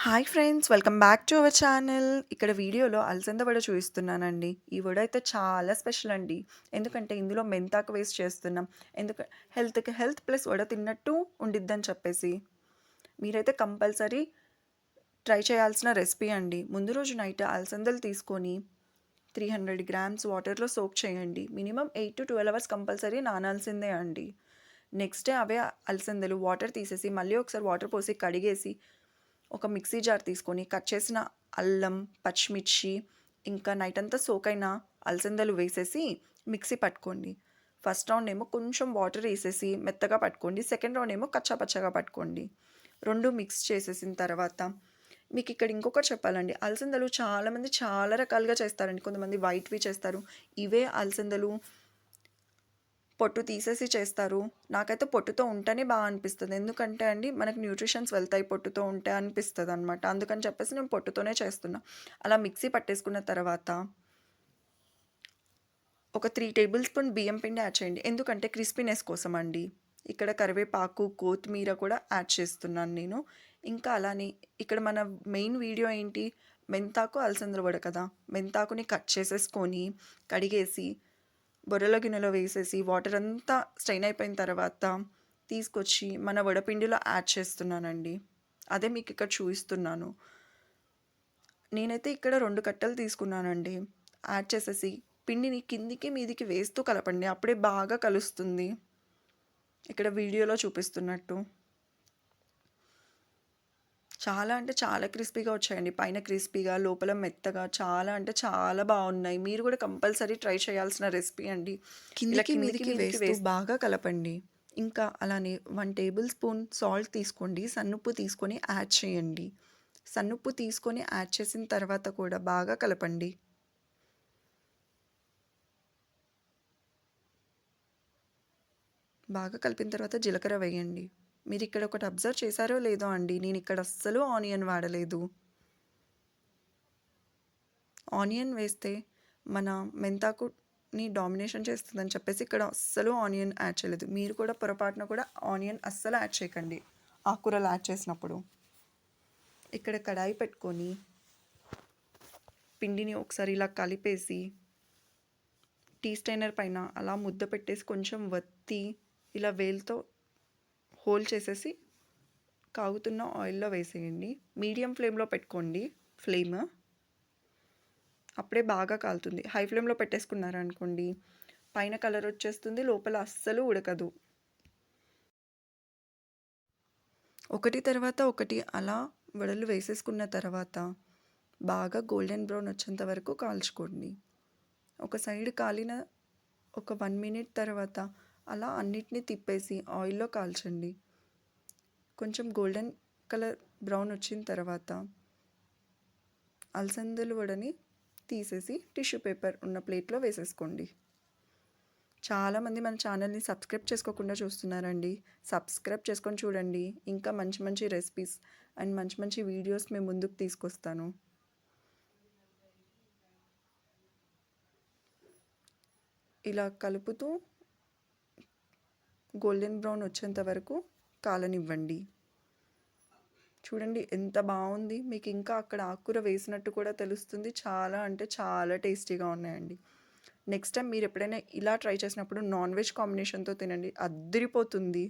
Hi friends, welcome back to our channel. ఇక్కడ వీడియోలో అలసంద వడ చూపిస్తున్నానండి. ఈ వడ అయితే చాలా స్పెషల్ అండి. ఎందుకంటే ఇందులో మెంతాకు వేస్ట్ చేస్తున్నాం. హెల్త్‌కి హెల్త్ ప్లస్ వడ తిన్నట్టు ఉండిద్దని చెప్పేసి. మీరైతే కంపల్సరీ ట్రై చేయాల్సిన రెసిపీ అండి. ముందు రోజు నైట్ అలసందలు తీసుకొని 300 గ్రామ్స్ వాటర్‌లో సోక్ చేయండి. మినిమమ్ 8-12 అవర్స్ కంపల్సరీ నానాల్సిందే అండి. నెక్స్ట్ డే అవే అలసందలు వాటర్ తీసేసి మళ్ళీ ఒకసారి వాటర్ పోసి కడిగేసి ఒక మిక్సీ జార్ తీసుకొని కట్ చేసిన అల్లం, పచ్చిమిర్చి, ఇంకా నైట్ అంతా సోక్ అయిన అలసందలు వేసేసి మిక్సీ పట్టుకోండి. ఫస్ట్ రౌండ్ ఏమో కొంచెం వాటర్ వేసేసి మెత్తగా పట్టుకోండి. సెకండ్ రౌండ్ ఏమో కచ్చా పచ్చగా పట్టుకోండి. 2 మిక్స్ చేసేసిన తర్వాత మీకు ఇక్కడ ఇంకొకటి చెప్పాలండి. అలసందలు చాలామంది చాలా రకాలుగా చేస్తారండి. కొంతమంది వైట్‌వి చేస్తారు. ఇవే అలసందలు పొట్టు తీసేసి చేస్తారు. నాకైతే పొట్టుతో ఉంటేనే అనిపిస్తది. ఎందుకంటే అండి మనకు న్యూట్రిషన్స్ వెళ్తాయి పొట్టుతో ఉంటే అనిపిస్తదనమాట. అందుకని చెప్పేసి నేను పొట్టుతోనే చేస్తున్నా. అలా మిక్సీ పట్టేసుకున్న తర్వాత ఒక 3 టేబుల్ స్పూన్ బియ్యం పిండి యాడ్ చేయండి. ఎందుకంటే క్రిస్పీనెస్ కోసం అండి. ఇక్కడ కరివేపాకు, కొత్తిమీర కూడా యాడ్ చేస్తున్నాను నేను. ఇంకా అలానే ఇక్కడ మన మెయిన్ వీడియో ఏంటి, మెంతాకు అలసందల వడ కదా! మెంతాకుని కట్ చేసేసుకొని, కడిగేసి బొరల గిన్నెలో వేసేసి వాటర్ అంతా స్ట్రెయిన్ అయిపోయిన తర్వాత తీసుకొచ్చి మన వడపిండిలో యాడ్ చేస్తున్నానండి. అదే మీకు ఇక్కడ చూపిస్తున్నాను. నేనైతే ఇక్కడ 2 కట్టలు తీసుకున్నానండి. యాడ్ చేసేసి పిండిని కిందికి మీదికి వేస్తూ కలపండి. అప్పుడే బాగా కలుస్తుంది. ఇక్కడ వీడియోలో చూపిస్తున్నట్టు. చాలా అంటే చాలా క్రిస్పీగా వచ్చాయండి. పైన క్రిస్పీగా, లోపల మెత్తగా చాలా అంటే చాలా బాగున్నాయి. మీరు కూడా కంపల్సరీ ట్రై చేయాల్సిన రెసిపీ అండి. కిందికి మీదికి వేస్తూ బాగా కలపండి. ఇంకా అలానే 1 టేబుల్ స్పూన్ సాల్ట్ తీసుకోండి. సన్నుప్పు తీసుకొని యాడ్ చేయండి. సన్నుప్పు తీసుకొని యాడ్ చేసిన తర్వాత కూడా బాగా కలపండి. బాగా కలిపిన తర్వాత జీలకర్ర వేయండి. మీరు ఇక్కడ ఒకటి అబ్జర్వ్ చేశారో లేదో అండి, నేను ఇక్కడ అస్సలు ఆనియన్ వాడలేదు. ఆనియన్ వేస్తే మన మెంతాకుని డామినేషన్ చేస్తుందని చెప్పేసి ఇక్కడ అస్సలు ఆనియన్ యాడ్ చేయలేదు. మీరు కూడా పొరపాటున కూడా ఆనియన్ అస్సలు యాడ్ చేయకండి ఆకుకూరలు యాడ్ చేసినప్పుడు. ఇక్కడ కడాయి పెట్టుకొని పిండిని ఒకసారి ఇలా కలిపేసి టీ స్టైనర్ పైన అలా ముద్ద పెట్టేసి కొంచెం వత్తి ఇలా వేలుతో హోల్ చేసేసి కాగుతున్న ఆయిల్లో వేసేయండి. మీడియం ఫ్లేమ్లో పెట్టుకోండి ఫ్లేమ్. అప్పుడే బాగా కాలుతుంది. హై ఫ్లేమ్లో పెట్టేసుకున్నారనుకోండి పైన కలర్ వచ్చేస్తుంది, లోపల అస్సలు ఉడకదు. ఒకటి తర్వాత ఒకటి అలా వడలు వేసేసుకున్న తర్వాత బాగా గోల్డెన్ బ్రౌన్ వచ్చేంత వరకు కాల్చుకోండి. ఒక సైడ్ కాలిన ఒక 1 మినిట్ తర్వాత అలా అన్నిటినీ తిప్పేసి ఆయిల్లో కాల్చండి. కొంచెం గోల్డెన్ కలర్ బ్రౌన్ వచ్చిన తర్వాత అలసందల వడని తీసేసి టిష్యూ పేపర్ ఉన్న ప్లేట్లో వేసేసుకోండి. చాలామంది మన ఛానల్ని సబ్స్క్రైబ్ చేసుకోకుండా చూస్తున్నారండి. సబ్స్క్రైబ్ చేసుకొని చూడండి. ఇంకా మంచి మంచి రెసిపీస్ అండ్ మంచి మంచి వీడియోస్ మేము ముందుకు తీసుకొస్తాను. ఇలా కలుపుతూ గోల్డెన్ బ్రౌన్ వచ్చేంత వరకు కాలనివ్వండి. చూడండి ఎంత బాగుంది. మీకు ఇంకా అక్కడ ఆకుకూర వేసినట్టు కూడా తెలుస్తుంది. చాలా అంటే చాలా టేస్టీగా ఉన్నాయండి. నెక్స్ట్ టైం మీరు ఎప్పుడైనా ఇలా ట్రై చేసినప్పుడు నాన్ వెజ్ కాంబినేషన్తో తినండి, అద్దరిపోతుంది.